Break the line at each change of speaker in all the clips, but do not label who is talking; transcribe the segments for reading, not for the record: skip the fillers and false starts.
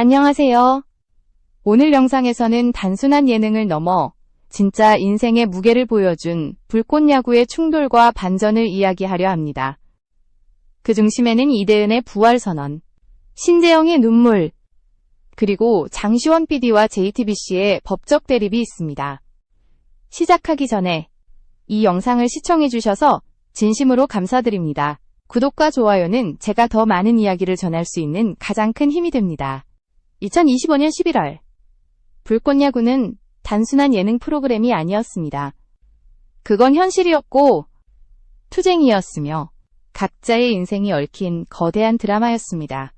안녕하세요. 오늘 영상에서는 단순한 예능을 넘어 진짜 인생의 무게를 보여준 불꽃야구의 충돌과 반전을 이야기하려 합니다. 그 중심에는 이대은의 부활선언, 신재영의 눈물, 그리고 장시원 PD와 JTBC의 법적 대립이 있습니다. 시작하기 전에 이 영상을 시청해주셔서 진심으로 감사드립니다. 구독과 좋아요는 제가 더 많은 이야기를 전할 수 있는 가장 큰 힘이 됩니다. 2025년 11월 불꽃야구는 단순한 예능 프로그램이 아니었습니다. 그건 현실이었고 투쟁이었으며 각자의 인생이 얽힌 거대한 드라마였습니다.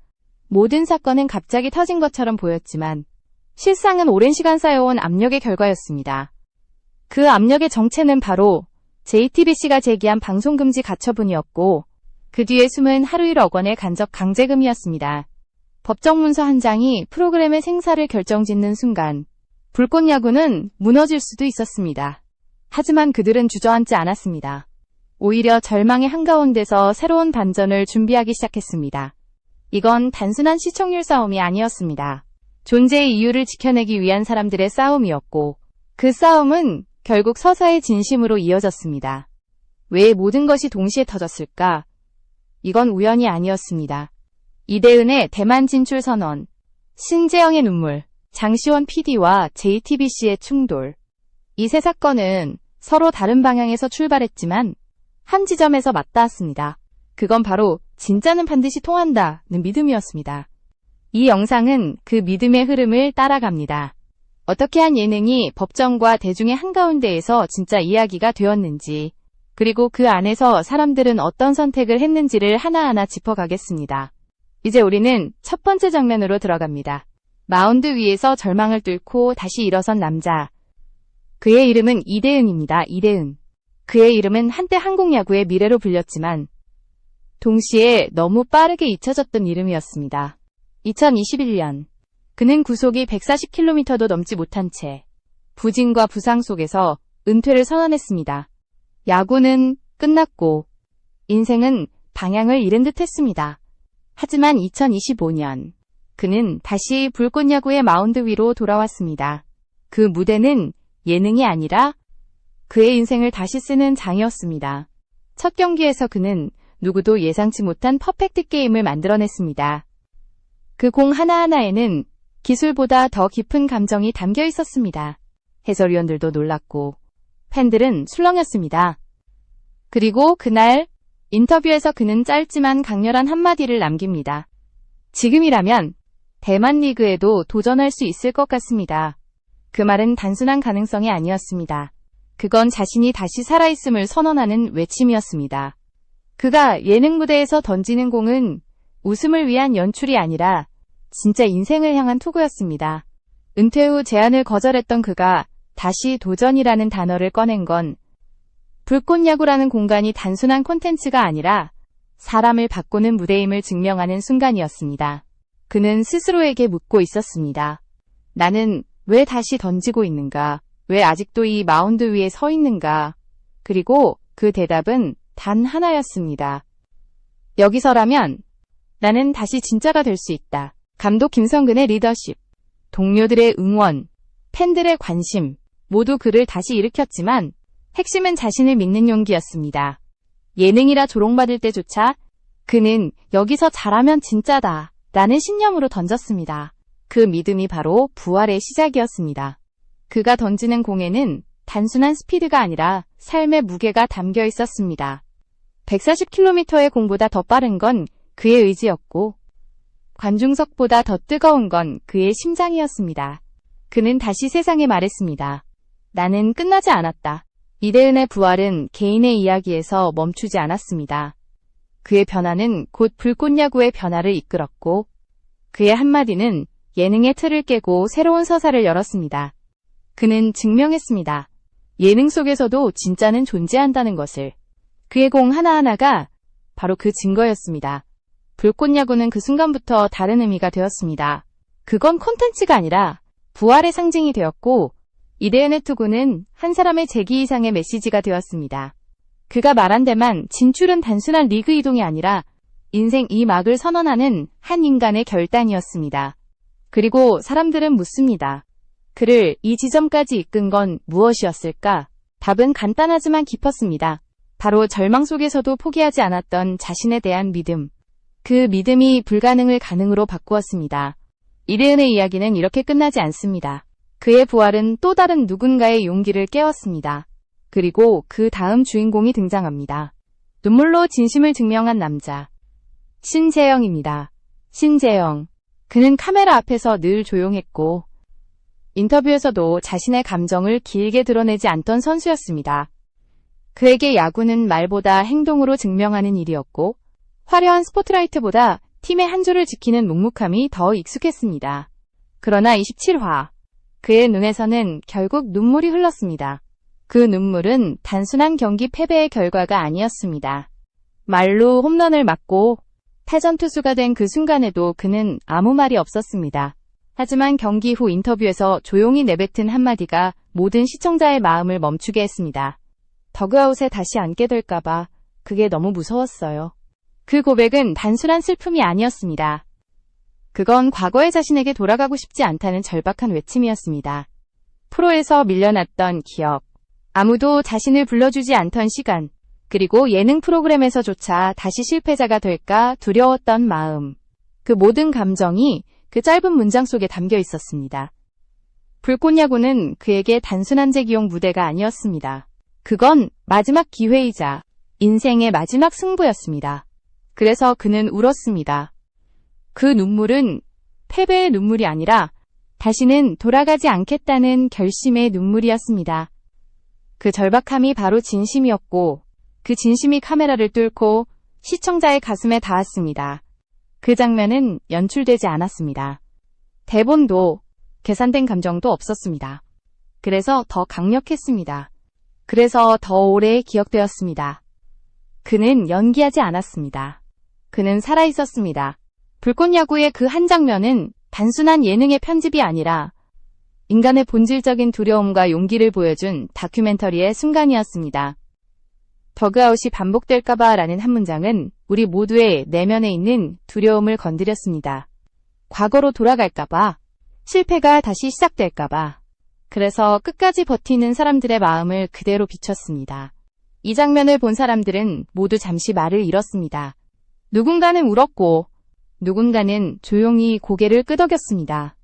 모든 사건은 갑자기 터진 것처럼 보였지만 실상은 오랜 시간 쌓여온 압력의 결과였습니다. 그 압력의 정체는 바로 JTBC가 제기한 방송금지 가처분이었고 그 뒤에 숨은 하루 1억 원의 간접 강제금이었습니다. 법정 문서 한 장이 프로그램의 생사를 결정짓는 순간 불꽃야구는 무너질 수도 있었습니다. 하지만 그들은 주저앉지 않았습니다. 오히려 절망의 한가운데서 새로운 반전을 준비하기 시작했습니다. 이건 단순한 시청률 싸움이 아니었습니다. 존재의 이유를 지켜내기 위한 사람들의 싸움이었고 그 싸움은 결국 서사의 진심으로 이어졌습니다. 왜 모든 것이 동시에 터졌을까? 이건 우연이 아니었습니다. 이대은의 대만 진출 선언, 신재영의 눈물, 장시원 PD와 JTBC의 충돌. 이 세 사건은 서로 다른 방향에서 출발했지만 한 지점에서 맞닿았습니다. 그건 바로 진짜는 반드시 통한다는 믿음이었습니다. 이 영상은 그 믿음의 흐름을 따라갑니다. 어떻게 한 예능이 법정과 대중의 한가운데에서 진짜 이야기가 되었는지, 그리고 그 안에서 사람들은 어떤 선택을 했는지를 하나하나 짚어가겠습니다. 이제 우리는 첫 번째 장면으로 들어갑니다. 마운드 위에서 절망을 뚫고 다시 일어선 남자. 그의 이름은 이대은입니다. 이대은. 그의 이름은 한때 한국 야구의 미래로 불렸지만 동시에 너무 빠르게 잊혀졌던 이름이었습니다. 2021년 그는 구속이 140km도 넘지 못한 채 부진과 부상 속에서 은퇴를 선언했습니다. 야구는 끝났고 인생은 방향을 잃은 듯 했습니다. 하지만 2025년 그는 다시 불꽃야구의 마운드 위로 돌아왔습니다. 그 무대는 예능이 아니라 그의 인생을 다시 쓰는 장이었습니다. 첫 경기에서 그는 누구도 예상치 못한 퍼펙트 게임을 만들어냈습니다. 그 공 하나하나에는 기술보다 더 깊은 감정이 담겨 있었습니다. 해설위원들도 놀랐고 팬들은 술렁였습니다. 그리고 그날 인터뷰에서 그는 짧지만 강렬한 한마디를 남깁니다. 지금이라면 대만 리그에도 도전할 수 있을 것 같습니다. 그 말은 단순한 가능성이 아니었습니다. 그건 자신이 다시 살아있음을 선언하는 외침이었습니다. 그가 예능 무대에서 던지는 공은 웃음을 위한 연출이 아니라 진짜 인생을 향한 투구였습니다. 은퇴 후 제안을 거절했던 그가 다시 도전이라는 단어를 꺼낸 건 불꽃야구라는 공간이 단순한 콘텐츠가 아니라 사람을 바꾸는 무대임을 증명하는 순간이었습니다. 그는 스스로에게 묻고 있었습니다. 나는 왜 다시 던지고 있는가? 왜 아직도 이 마운드 위에 서 있는가? 그리고 그 대답은 단 하나였습니다. 여기서라면 나는 다시 진짜가 될 수 있다. 감독 김성근의 리더십, 동료들의 응원, 팬들의 관심 모두 그를 다시 일으켰지만 핵심은 자신을 믿는 용기였습니다. 예능이라 조롱받을 때조차 그는 여기서 잘하면 진짜다 라는 신념으로 던졌습니다. 그 믿음이 바로 부활의 시작이었습니다. 그가 던지는 공에는 단순한 스피드가 아니라 삶의 무게가 담겨 있었습니다. 140km의 공보다 더 빠른 건 그의 의지였고 관중석보다 더 뜨거운 건 그의 심장이었습니다. 그는 다시 세상에 말했습니다. 나는 끝나지 않았다. 이대은의 부활은 개인의 이야기에서 멈추지 않았습니다. 그의 변화는 곧 불꽃야구의 변화를 이끌었고 그의 한마디는 예능의 틀을 깨고 새로운 서사를 열었습니다. 그는 증명했습니다. 예능 속에서도 진짜는 존재한다는 것을. 그의 공 하나하나가 바로 그 증거였습니다. 불꽃야구는 그 순간부터 다른 의미가 되었습니다. 그건 콘텐츠가 아니라 부활의 상징이 되었고 이대은의 투구는 한 사람의 재기 이상의 메시지가 되었습니다. 그가 말한 데만 진출은 단순한 리그 이동이 아니라 인생 이 막을 선언하는 한 인간의 결단이었습니다. 그리고 사람들은 묻습니다. 그를 이 지점까지 이끈 건 무엇이었을까? 답은 간단하지만 깊었습니다. 바로 절망 속에서도 포기하지 않았던 자신에 대한 믿음. 그 믿음이 불가능을 가능으로 바꾸었습니다. 이레은의 이야기는 이렇게 끝나지 않습니다. 그의 부활은 또 다른 누군가의 용기를 깨웠습니다. 그리고 그 다음 주인공이 등장합니다. 눈물로 진심을 증명한 남자. 신재영입니다. 신재영. 그는 카메라 앞에서 늘 조용했고 인터뷰에서도 자신의 감정을 길게 드러내지 않던 선수였습니다. 그에게 야구는 말보다 행동으로 증명하는 일이었고 화려한 스포트라이트보다 팀의 한 줄을 지키는 묵묵함이 더 익숙했습니다. 그러나 27화 그의 눈에서는 결국 눈물이 흘렀습니다. 그 눈물은 단순한 경기 패배의 결과가 아니었습니다. 말로 홈런을 맞고 패전 투수가 된 그 순간에도 그는 아무 말이 없었습니다. 하지만 경기 후 인터뷰에서 조용히 내뱉은 한마디가 모든 시청자의 마음을 멈추게 했습니다. 더그아웃에 다시 앉게 될까봐 그게 너무 무서웠어요. 그 고백은 단순한 슬픔이 아니었습니다. 그건 과거의 자신에게 돌아가고 싶지 않다는 절박한 외침이었습니다. 프로에서 밀려났던 기억, 아무도 자신을 불러주지 않던 시간, 그리고 예능 프로그램에서조차 다시 실패자가 될까 두려웠던 마음. 그 모든 감정이 그 짧은 문장 속에 담겨 있었습니다. 불꽃야구는 그에게 단순한 재기용 무대가 아니었습니다. 그건 마지막 기회이자 인생의 마지막 승부였습니다. 그래서 그는 울었습니다. 그 눈물은 패배의 눈물이 아니라 다시는 돌아가지 않겠다는 결심의 눈물이었습니다. 그 절박함이 바로 진심이었고 그 진심이 카메라를 뚫고 시청자의 가슴에 닿았습니다. 그 장면은 연출되지 않았습니다. 대본도 계산된 감정도 없었습니다. 그래서 더 강력했습니다. 그래서 더 오래 기억되었습니다. 그는 연기하지 않았습니다. 그는 살아있었습니다. 불꽃야구의 그 한 장면은 단순한 예능의 편집이 아니라 인간의 본질적인 두려움과 용기를 보여준 다큐멘터리의 순간이었습니다. 더그아웃이 반복될까봐 라는 한 문장은 우리 모두의 내면에 있는 두려움을 건드렸습니다. 과거로 돌아갈까봐, 실패가 다시 시작될까봐. 그래서 끝까지 버티는 사람들의 마음을 그대로 비췄습니다. 이 장면을 본 사람들은 모두 잠시 말을 잃었습니다. 누군가는 울었고 누군가는 조용히 고개를 끄덕였습니다.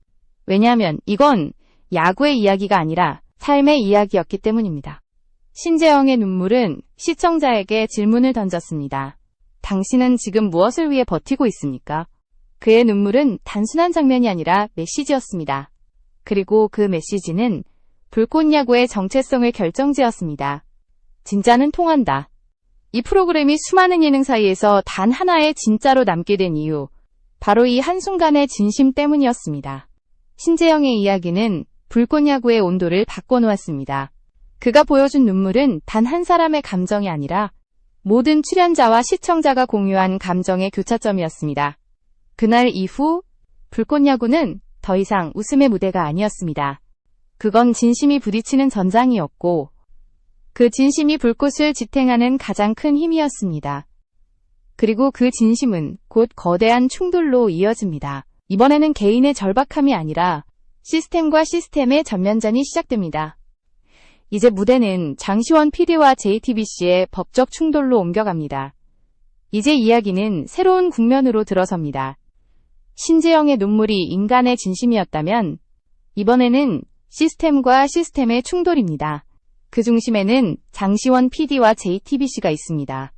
왜냐하면 이건 야구의 이야기가 아니라 삶의 이야기였기 때문입니다. 신재영의 눈물은 시청자에게 질문을 던졌습니다. 당신은 지금 무엇을 위해 버티고 있습니까? 그의 눈물은 단순한 장면이 아니라 메시지였습니다. 그리고 그 메시지는 불꽃야구의 정체성을 결정지었습니다. 진짜는 통한다. 이 프로그램이 수많은 예능 사이에서 단 하나의 진짜로 남게 된 이유, 바로 이 한순간의 진심 때문이었습니다. 신재영의 이야기는 불꽃야구의 온도를 바꿔놓았습니다. 그가 보여준 눈물은 단 한 사람의 감정이 아니라 모든 출연자와 시청자가 공유한 감정의 교차점이었습니다. 그날 이후 불꽃야구는 더 이상 웃음의 무대가 아니었습니다. 그건 진심이 부딪히는 전장이었고 그 진심이 불꽃을 지탱하는 가장 큰 힘이었습니다. 그리고 그 진심은 곧 거대한 충돌로 이어집니다. 이번에는 개인의 절박함이 아니라 시스템과 시스템의 전면전이 시작됩니다. 이제 무대는 장시원 PD와 JTBC의 법적 충돌로 옮겨갑니다. 이제 이야기는 새로운 국면으로 들어섭니다. 신재영의 눈물이 인간의 진심이었다면 이번에는 시스템과 시스템의 충돌입니다. 그 중심에는 장시원 PD와 JTBC가 있습니다.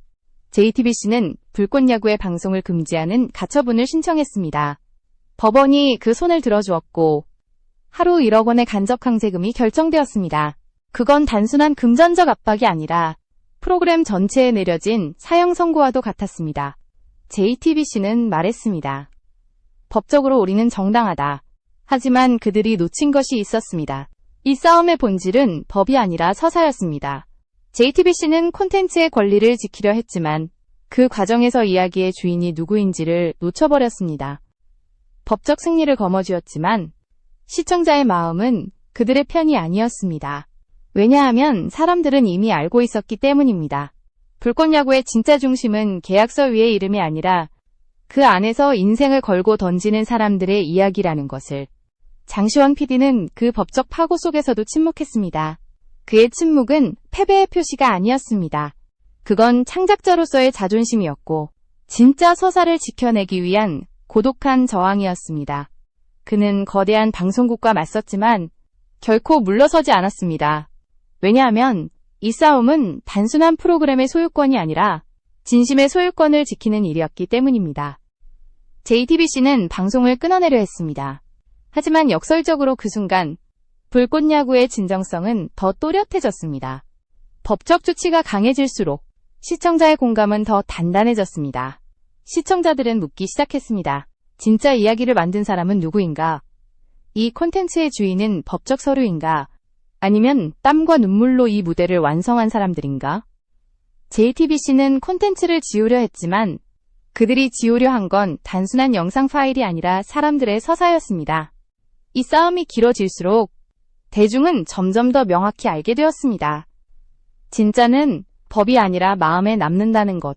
JTBC는 불꽃야구의 방송을 금지하는 가처분을 신청했습니다. 법원이 그 손을 들어주었고 하루 1억 원의 간접 강제금이 결정되었습니다. 그건 단순한 금전적 압박이 아니라 프로그램 전체에 내려진 사형 선고와도 같았습니다. JTBC는 말했습니다. 법적으로 우리는 정당하다. 하지만 그들이 놓친 것이 있었습니다. 이 싸움의 본질은 법이 아니라 서사였습니다. JTBC는 콘텐츠의 권리를 지키려 했지만 그 과정에서 이야기의 주인이 누구인지를 놓쳐버렸습니다. 법적 승리를 거머쥐었지만 시청자의 마음은 그들의 편이 아니었습니다. 왜냐하면 사람들은 이미 알고 있었기 때문입니다. 불꽃야구의 진짜 중심은 계약서 위의 이름이 아니라 그 안에서 인생을 걸고 던지는 사람들의 이야기라는 것을. 장시원 PD는 그 법적 파고 속에서도 침묵했습니다. 그의 침묵은 패배의 표시가 아니었습니다. 그건 창작자로서의 자존심이었고 진짜 서사를 지켜내기 위한 고독한 저항이었습니다. 그는 거대한 방송국과 맞섰지만 결코 물러서지 않았습니다. 왜냐하면 이 싸움은 단순한 프로그램의 소유권이 아니라 진심의 소유권을 지키는 일이었기 때문입니다. JTBC는 방송을 끊어내려 했습니다. 하지만 역설적으로 그 순간 불꽃야구의 진정성은 더 또렷해졌습니다. 법적 조치가 강해질수록 시청자의 공감은 더 단단해졌습니다. 시청자들은 묻기 시작했습니다. 진짜 이야기를 만든 사람은 누구인가? 이 콘텐츠의 주인은 법적 서류인가? 아니면 땀과 눈물로 이 무대를 완성한 사람들인가? JTBC는 콘텐츠를 지우려 했지만 그들이 지우려 한 건 단순한 영상 파일이 아니라 사람들의 서사였습니다. 이 싸움이 길어질수록 대중은 점점 더 명확히 알게 되었습니다. 진짜는 법이 아니라 마음에 남는다는 것.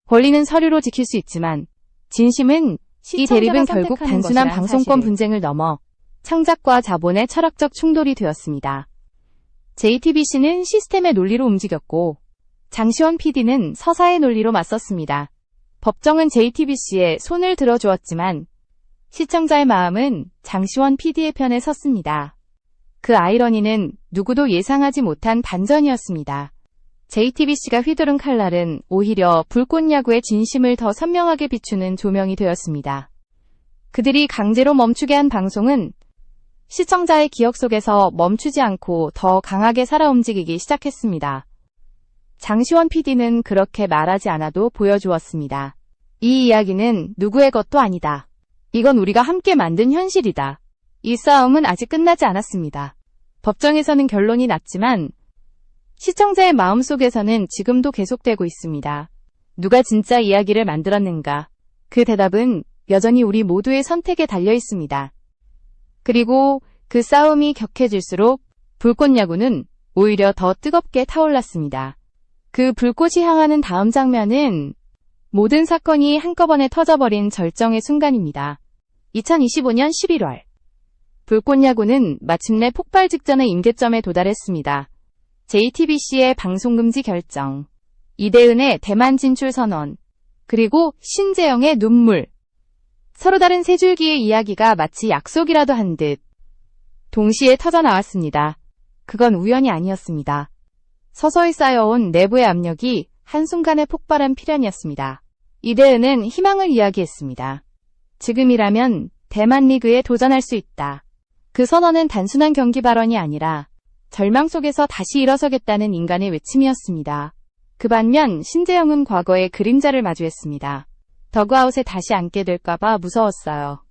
권리는 서류로 지킬 수 있지만 진심은 이 대립은 결국 단순한 방송권 분쟁을 넘어 창작과 자본의 철학적 충돌이 되었습니다. JTBC는 시스템의 논리로 움직였고 장시원 PD는 서사의 논리로 맞섰습니다. 법정은 JTBC에 손을 들어주었지만 시청자의 마음은 장시원 PD의 편에 섰습니다. 그 아이러니는 누구도 예상하지 못한 반전이었습니다. JTBC가 휘두른 칼날은 오히려 불꽃야구의 진심을 더 선명하게 비추는 조명이 되었습니다. 그들이 강제로 멈추게 한 방송은 시청자의 기억 속에서 멈추지 않고 더 강하게 살아 움직이기 시작했습니다. 장시원 PD는 그렇게 말하지 않아도 보여주었습니다. 이 이야기는 누구의 것도 아니다. 이건 우리가 함께 만든 현실이다. 이 싸움은 아직 끝나지 않았습니다. 법정에서는 결론이 났지만 시청자의 마음속에서는 지금도 계속되고 있습니다. 누가 진짜 이야기를 만들었는가? 그 대답은 여전히 우리 모두의 선택에 달려 있습니다. 그리고 그 싸움이 격해질수록 불꽃야구는 오히려 더 뜨겁게 타올랐습니다. 그 불꽃이 향하는 다음 장면은 모든 사건이 한꺼번에 터져버린 절정의 순간입니다. 2025년 11월 불꽃야구는 마침내 폭발 직전의 임계점에 도달했습니다. JTBC의 방송금지 결정, 이대은의 대만 진출 선언, 그리고 신재영의 눈물. 서로 다른 세 줄기의 이야기가 마치 약속이라도 한 듯 동시에 터져나왔습니다. 그건 우연이 아니었습니다. 서서히 쌓여온 내부의 압력이 한순간에 폭발한 필연이었습니다. 이대은은 희망을 이야기했습니다. 지금이라면 대만 리그에 도전할 수 있다. 그 선언은 단순한 경기 발언이 아니라 절망 속에서 다시 일어서겠다는 인간의 외침이었습니다. 그 반면 신재영은 과거의 그림자를 마주했습니다. 더그아웃에 다시 앉게 될까봐 무서웠어요.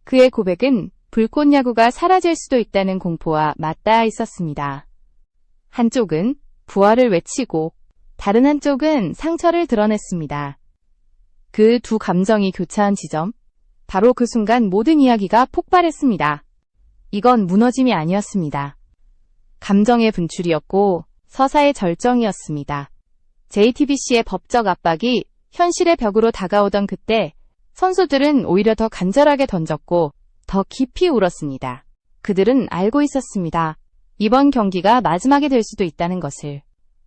그의 고백은 불꽃야구가 사라질 수도 있다는 공포와 맞닿아 있었습니다. 한쪽은 부활을 외치고 다른 한쪽은 상처를 드러냈습니다. 그 두 감정이 교차한 지점, 바로 그 순간 모든 이야기가 폭발했습니다. 이건 무너짐이 아니었습니다. 감정의 분출이었고 서사의 절정이었습니다. JTBC의 법적 압박이 현실의 벽으로 다가오던 그때 선수들은 오히려 더 간절하게 던졌고 더 깊이 울었습니다. 그들은 알고 있었습니다. 이번 경기가 마지막이 될 수도 있다는 것을.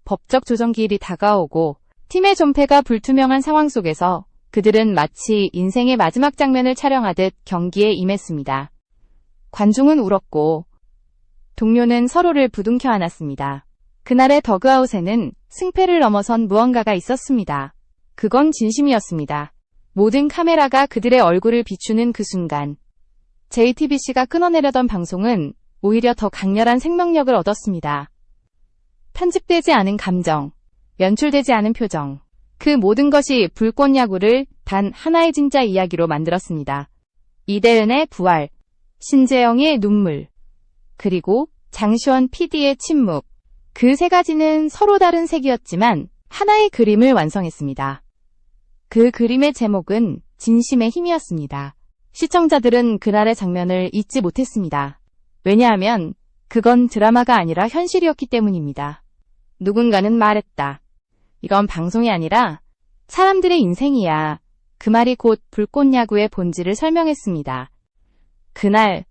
법적 조정기일이 다가오고 팀의 존폐가 불투명한 상황 속에서 그들은 마치 인생의 마지막 장면을 촬영하듯 경기에 임했습니다. 관중은 울었고 동료는 서로를 부둥켜 안았습니다. 그날의 더그아웃에는 승패를 넘어선 무언가가 있었습니다. 그건 진심이었습니다. 모든 카메라가 그들의 얼굴을 비추는 그 순간 JTBC가 끊어내려던 방송은 오히려 더 강렬한 생명력을 얻었습니다. 편집되지 않은 감정, 연출되지 않은 표정, 그 모든 것이 불꽃야구를 단 하나의 진짜 이야기로 만들었습니다. 이대은의 부활, 신재영의 눈물, 그리고 장시원 PD의 침묵. 그 세 가지는 서로 다른 색이었지만 하나의 그림을 완성했습니다. 그 그림의 제목은 진심의 힘이었습니다. 시청자들은 그날의 장면을 잊지 못했습니다. 왜냐하면 그건 드라마가 아니라 현실이었기 때문입니다. 누군가는 말했다. 이건 방송이 아니라 사람들의 인생이야. 그 말이 곧 불꽃야구의 본질을 설명했습니다. 그날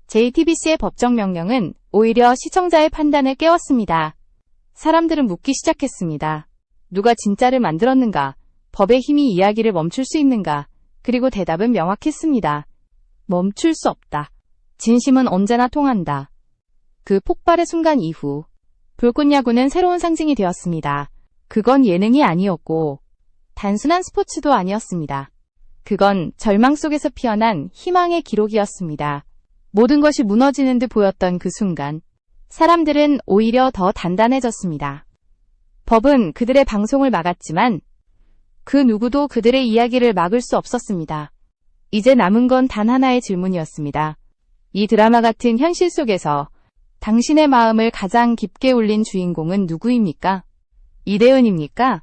JTBC의 법정 명령은 오히려 시청자의 판단을 깨웠습니다. 사람들은 묻기 시작했습니다. 누가 진짜를 만들었는가? 법의 힘이 이야기를 멈출 수 있는가? 그리고 대답은 명확했습니다. 멈출 수 없다. 진심은 언제나 통한다. 그 폭발의 순간 이후 불꽃야구는 새로운 상징이 되었습니다. 그건 예능이 아니었고 단순한 스포츠도 아니었습니다. 그건 절망 속에서 피어난 희망의 기록이었습니다. 모든 것이 무너지는 듯 보였던 그 순간 사람들은 오히려 더 단단해졌습니다. 법은 그들의 방송을 막았지만 그 누구도 그들의 이야기를 막을 수 없었습니다. 이제 남은 건 단 하나의 질문이었습니다. 이 드라마 같은 현실 속에서 당신의 마음을 가장 깊게 울린 주인공은 누구입니까? 이대은입니까?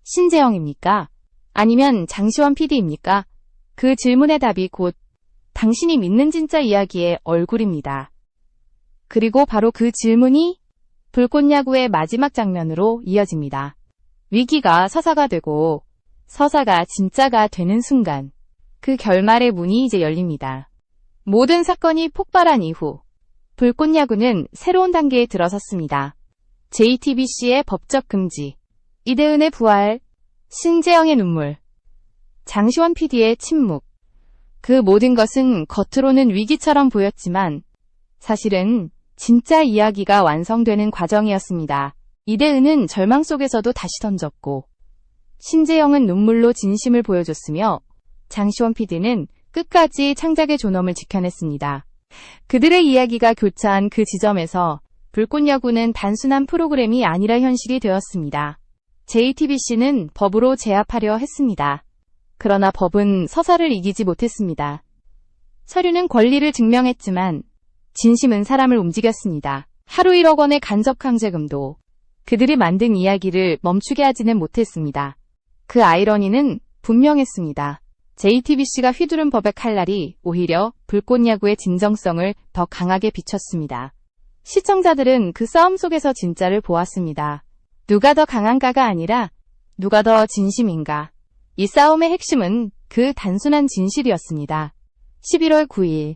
신재영입니까? 아니면 장시원 PD입니까? 그 질문의 답이 곧 당신이 믿는 진짜 이야기의 얼굴입니다. 그리고 바로 그 질문이 불꽃야구의 마지막 장면으로 이어집니다. 위기가 서사가 되고 서사가 진짜가 되는 순간 그 결말의 문이 이제 열립니다. 모든 사건이 폭발한 이후 불꽃야구는 새로운 단계에 들어섰습니다. JTBC의 법적 금지, 이대은의 부활, 신재영의 눈물, 장시원 PD의 침묵. 그 모든 것은 겉으로는 위기처럼 보였지만 사실은 진짜 이야기가 완성되는 과정이었습니다. 이대은은 절망 속에서도 다시 던졌고 신재영은 눈물로 진심을 보여줬으며 장시원 PD는 끝까지 창작의 존엄을 지켜냈습니다. 그들의 이야기가 교차한 그 지점에서 불꽃야구는 단순한 프로그램이 아니라 현실이 되었습니다. JTBC는 법으로 제압하려 했습니다. 그러나 법은 서사를 이기지 못했습니다. 서류는 권리를 증명했지만 진심은 사람을 움직였습니다. 하루 1억 원의 간접 강제금도 그들이 만든 이야기를 멈추게 하지는 못했습니다. 그 아이러니는 분명했습니다. JTBC가 휘두른 법의 칼날이 오히려 불꽃야구의 진정성을 더 강하게 비췄습니다. 시청자들은 그 싸움 속에서 진짜를 보았습니다. 누가 더 강한가가 아니라 누가 더 진심인가. 이 싸움의 핵심은 그 단순한 진실이었습니다. 11월 9일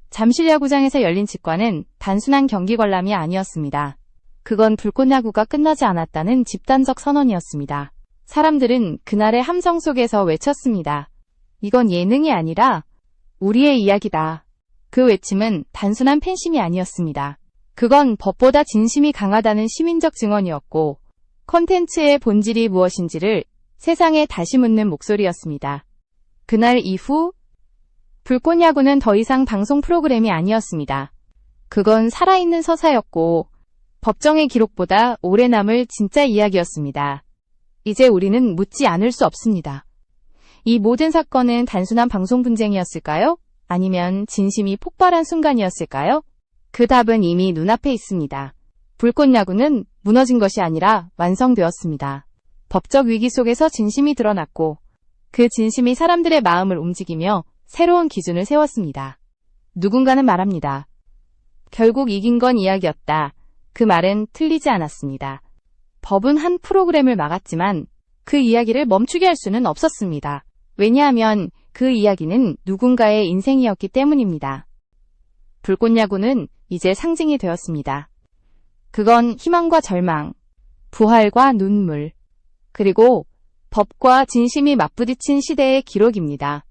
잠실야구장에서 열린 직관은 단순한 경기 관람이 아니었습니다. 그건 불꽃야구가 끝나지 않았다는 집단적 선언이었습니다. 사람들은 그날의 함성 속에서 외쳤습니다. 이건 예능이 아니라 우리의 이야기다. 그 외침은 단순한 팬심이 아니었습니다. 그건 법보다 진심이 강하다는 시민적 증언이었고 콘텐츠의 본질이 무엇인지를 세상에 다시 묻는 목소리였습니다. 그날 이후 불꽃야구는 더 이상 방송 프로그램이 아니었습니다. 그건 살아있는 서사였고 법정의 기록보다 오래 남을 진짜 이야기였습니다. 이제 우리는 묻지 않을 수 없습니다. 이 모든 사건은 단순한 방송 분쟁이었을까요? 아니면 진심이 폭발한 순간이었을까요? 그 답은 이미 눈앞에 있습니다. 불꽃야구는 무너진 것이 아니라 완성되었습니다. 법적 위기 속에서 진심이 드러났고 그 진심이 사람들의 마음을 움직이며 새로운 기준을 세웠습니다. 누군가는 말합니다. 결국 이긴 건 이야기였다. 그 말은 틀리지 않았습니다. 법은 한 프로그램을 막았지만 그 이야기를 멈추게 할 수는 없었습니다. 왜냐하면 그 이야기는 누군가의 인생이었기 때문입니다. 불꽃야구는 이제 상징이 되었습니다. 그건 희망과 절망, 부활과 눈물, 그리고 법과 진심이 맞부딪힌 시대의 기록입니다.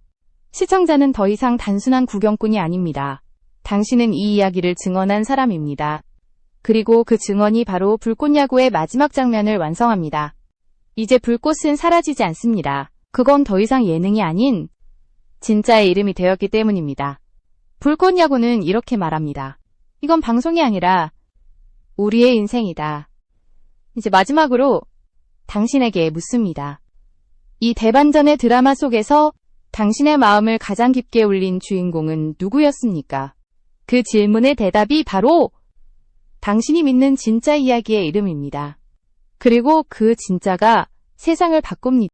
시청자는 더 이상 단순한 구경꾼이 아닙니다. 당신은 이 이야기를 증언한 사람입니다. 그리고 그 증언이 바로 불꽃야구의 마지막 장면을 완성합니다. 이제 불꽃은 사라지지 않습니다. 그건 더 이상 예능이 아닌 진짜의 이름이 되었기 때문입니다. 불꽃야구는 이렇게 말합니다. 이건 방송이 아니라 우리의 인생이다. 이제 마지막으로 당신에게 묻습니다. 이 대반전의 드라마 속에서 당신의 마음을 가장 깊게 울린 주인공은 누구였습니까? 그 질문의 대답이 바로 당신이 믿는 진짜 이야기의 이름입니다. 그리고 그 진짜가 세상을 바꿉니다.